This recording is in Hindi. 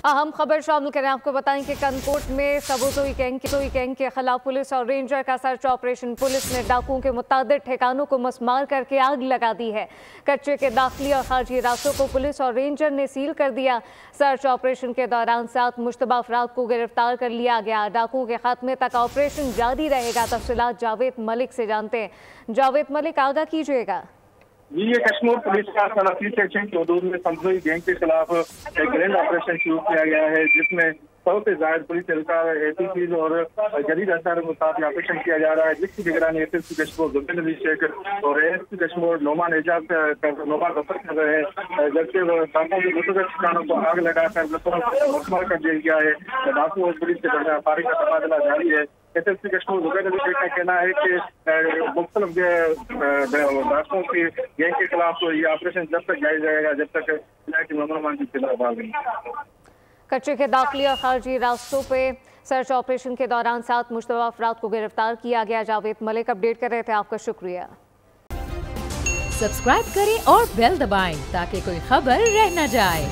अहम खबर शामिल करें। आपको बताएं कि कनकोट में सबूतोई गैंग के खिलाफ पुलिस और रेंजर का सर्च ऑपरेशन। पुलिस ने डाकुओं के मुताबिक ठिकानों को मसमार करके आग लगा दी है। कच्चे के दाखिली और खारजी रास्तों को पुलिस और रेंजर ने सील कर दिया। सर्च ऑपरेशन के दौरान 7 मुश्तबा अफराद को गिरफ्तार कर लिया गया। डाकुओं के खात्मे तक ऑपरेशन जारी रहेगा। तफसीलात जावेद मलिक से जानते हैं। जावेद मलिक, आगाह कीजिएगा। जी, ये कश्मीर पुलिस का सलाफी सेक्शन की हदूद में सबूतोई गैंग के खिलाफ एक ग्रैंड ऑपरेशन शुरू किया गया है, जिसमें बहुत से जायद पुलिस एहलकार एसीपीज और जदीद असर के मुताबिक ऑपरेशन किया जा रहा है, जिसकी निगरानी एसएसपी कश्मीर जुबेर नबी शेख और एएसपी कश्मीर नोमान एजाज गफर कर रहे हैं। जबकि डाकुओं के मुतअद्दिद ठिकानों को आग लगाकर मुकम्मल कर दिया गया है। डाकू और पुलिस के दरमियान फायरिंग का तबादला जारी है। एसएसपी कश्मीर जुबेर नबी शेख का कहना है कि मुख्तलिफ डाकुओं की गैंग के खिलाफ ये ऑपरेशन जब तक जारी रहेगा जब तक इलाके में अमन की खिलाफ नहीं। कच्चे के दाखिली और खारजी रास्तों पे सर्च ऑपरेशन के दौरान 7 मुश्तबा अफराद को गिरफ्तार किया गया। जावेद मलिक अपडेट कर रहे थे, आपका शुक्रिया। सब्सक्राइब करें और बेल दबाएं ताकि कोई खबर रह न जाए।